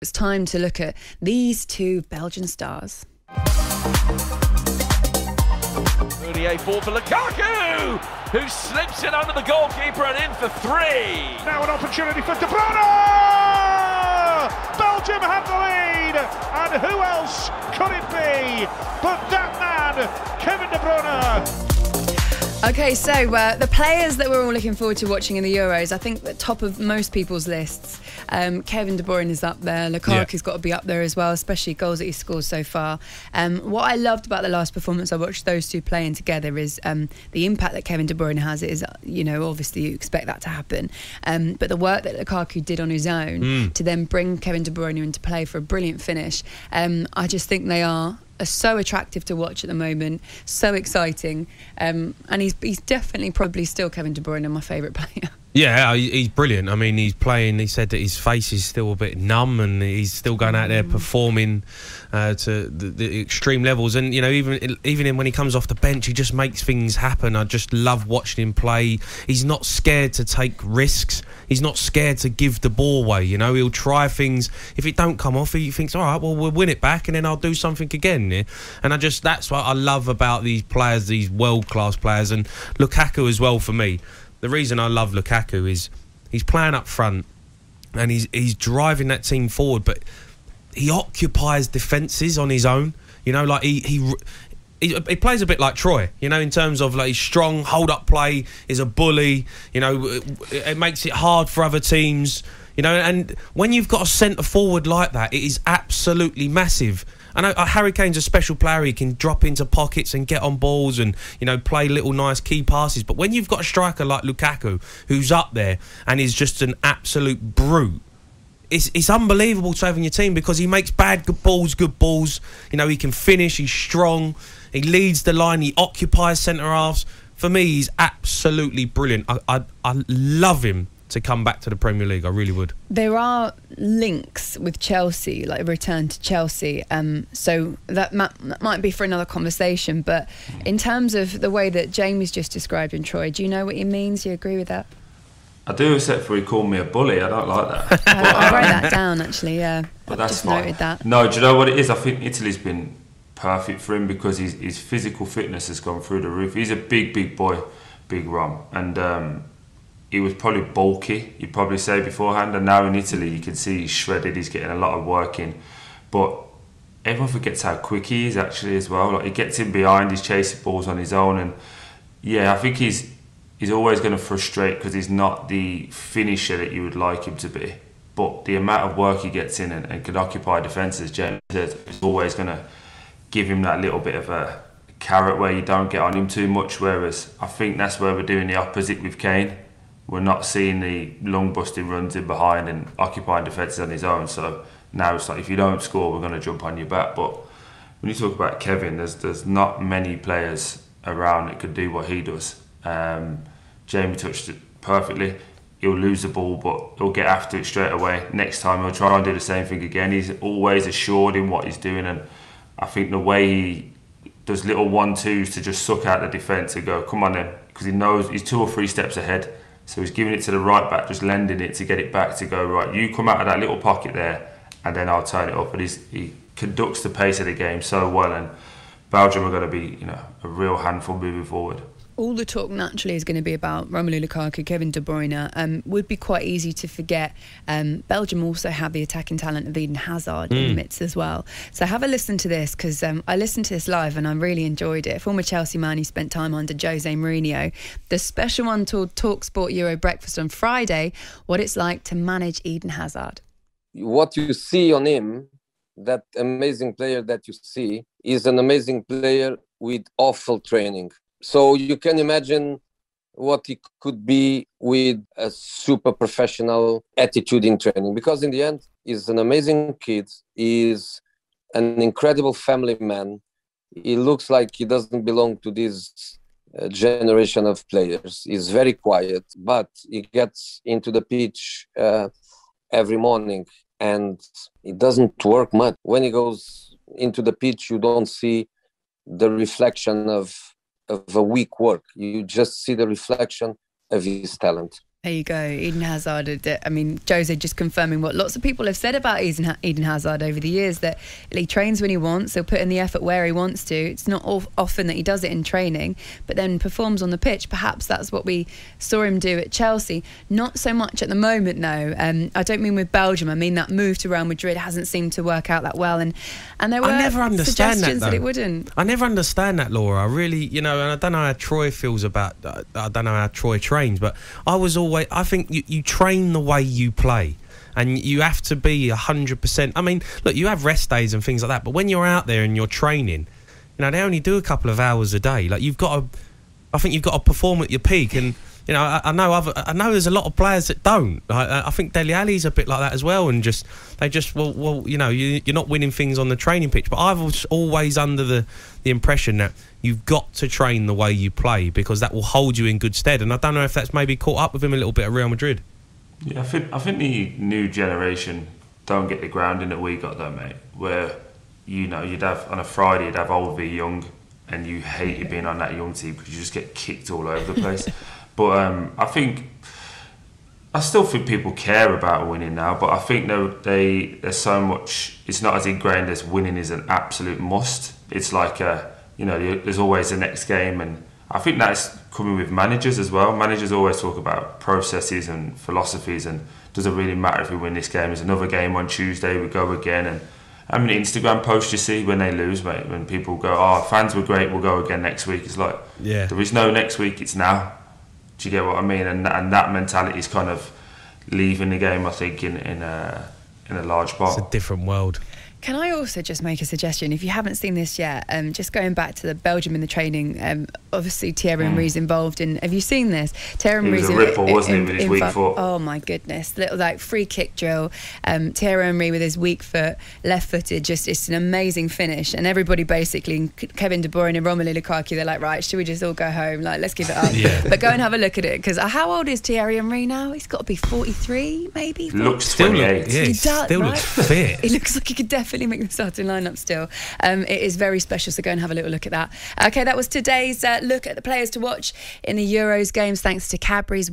It's time to look at these two Belgian stars. Early ball for Lukaku, who slips it under the goalkeeper and in for 3. Now an opportunity for De Bruyne! Belgium have the lead, and who else could it be but that man, Kevin De Bruyne? Okay, so the players that we're all looking forward to watching in the Euros, I think the top of most people's lists, Kevin De Bruyne is up there. Lukaku's got to be up there as well, especially goals that he scored so far. What I loved about the last performance I watched those two playing together is the impact that Kevin De Bruyne has. It is, obviously you expect that to happen. But the work that Lukaku did on his own to then bring Kevin De Bruyne into play for a brilliant finish, I just think they are so attractive to watch at the moment, so exciting, and he's definitely probably still Kevin De Bruyne, my favourite player. Yeah, he's brilliant. I mean, he's playing. He said that his face is still a bit numb, and he's still going out there performing to the extreme levels. And even when he comes off the bench, he just makes things happen. I just love watching him play. He's not scared to take risks. He's not scared to give the ball away. He'll try things. If it don't come off, he thinks, all right, well, we'll win it back, and then I'll do something again. Yeah? And that's what I love about these players, these world-class players, and Lukaku as well for me. The reason I love Lukaku is he's playing up front and he's driving that team forward, but he occupies defences on his own. Like he plays a bit like Troy, in terms of like his strong hold-up play, is a bully. It makes it hard for other teams. And when you've got a centre forward like that, it is absolutely massive. I know Harry Kane's a special player. He can drop into pockets and get on balls and, play little nice key passes. But when you've got a striker like Lukaku, who's up there and is just an absolute brute, it's unbelievable to have in your team because he makes good balls. He can finish, he's strong, he leads the line, he occupies centre-halves. For me, he's absolutely brilliant. I love him to come back to the Premier League. I really would. There are links with Chelsea, like a return to Chelsea, so that might be for another conversation, but in terms of the way that Jamie's just described in Troy, do you know what he means? Do you agree with that? I do, except for he called me a bully. I don't like that. I wrote that down actually, yeah. But that's just fine. Noted that. No, do you know what it is? I think Italy's been perfect for him because his physical fitness has gone through the roof. He's a big boy, big rum, and he was probably bulky, you'd probably say beforehand, and now in Italy you can see he's shredded, he's getting a lot of work in. But everyone forgets how quick he is actually as well. Like, he gets in behind, he's chasing balls on his own, and yeah, I think he's always going to frustrate because he's not the finisher that you would like him to be. But the amount of work he gets in and can occupy defences, James said, is always going to give him that little bit of a carrot where you don't get on him too much, whereas I think that's where we're doing the opposite with Kane. We're not seeing the lung-busting runs in behind and occupying defences on his own. So now it's like, if you don't score, we're going to jump on your back. But when you talk about Kevin, there's not many players around that could do what he does. Jamie touched it perfectly. He'll lose the ball, but he'll get after it straight away. Next time, he'll try and do the same thing again. He's always assured in what he's doing. And I think the way he does little 1-2s to just suck out the defence and go, come on then, because he knows he's 2 or 3 steps ahead. So he's giving it to the right back, just lending it to get it back to go, right, you come out of that little pocket there and then I'll turn it up. And he conducts the pace of the game so well, and Belgium are going to be, a real handful moving forward. All the talk naturally is going to be about Romelu Lukaku, Kevin De Bruyne. Would be quite easy to forget. Belgium also have the attacking talent of Eden Hazard in the midst as well. So have a listen to this, because I listened to this live and I really enjoyed it. Former Chelsea man, he spent time under Jose Mourinho. The special one called talkSPORT Euro Breakfast on Friday, what it's like to manage Eden Hazard. What you see on him, that amazing player that you see, is an amazing player with awful training. So you can imagine what he could be with a super professional attitude in training. Because in the end, he's an amazing kid. He's an incredible family man. He looks like he doesn't belong to this generation of players. He's very quiet, but he gets into the pitch every morning and it doesn't work much. When he goes into the pitch, you don't see the reflection of a weak work. You just see the reflection of his talent. There you go, Eden Hazard. I mean, Jose just confirming what lots of people have said about Eden Hazard over the years, that he trains when he wants, he'll put in the effort where he wants to. It's not often that he does it in training, but then performs on the pitch. Perhaps that's what we saw him do at Chelsea. Not so much at the moment, no. I don't mean with Belgium. I mean that move to Real Madrid hasn't seemed to work out that well, and there were suggestions that it wouldn't. I never understand that, Laura. I really, and I don't know how Troy feels about. I don't know how Troy trains, but I think you train the way you play, and you have to be 100%. I mean, look, you have rest days and things like that, but when you're out there and you're training, they only do a couple of hours a day. Like I think you've got to perform at your peak, and I know there's a lot of players that don't. I think Dele Alli's a bit like that as well, and you're not winning things on the training pitch. But I was always under the impression that you've got to train the way you play, because that will hold you in good stead. And I don't know if that's maybe caught up with him a little bit at Real Madrid. Yeah, I think the new generation don't get the grounding that we got though, mate. Where you'd have on a Friday, you'd have old v young, and you hated being on that young team because you just get kicked all over the place. But I still think people care about winning now, but I think there's so much. It's not as ingrained as winning is an absolute must. It's like there's always the next game, and I think that's coming with managers as well. Managers always talk about processes and philosophies, and doesn't really matter if we win this game. There's another game on Tuesday, we go again. And how many Instagram posts you see when they lose, mate? When people go, "Oh, fans were great, we'll go again next week." It's like, there is no next week. It's now. Do you get what I mean? And that mentality is kind of leaving the game, I think, in a large part. It's a different world. Can I also just make a suggestion? If you haven't seen this yet, just going back to the Belgium in the training, obviously Thierry Henry's involved in. Have you seen this? Thierry Henry's a ripper, wasn't he, with his weak foot? Oh my goodness! Little free kick drill. Thierry Henry with his weak foot, left-footed. It's an amazing finish. And everybody basically, Kevin De Bruyne and Romelu Lukaku, they're like, right, should we just all go home? Let's give it up. But go and have a look at it, because how old is Thierry Henry now? He's got to be 43, maybe. Looks 28. He still looks fit. He looks like he could definitely make the starting lineup still. It is very special, so go and have a little look at that. Okay, that was today's look at the players to watch in the Euros games, thanks to Cadbury's.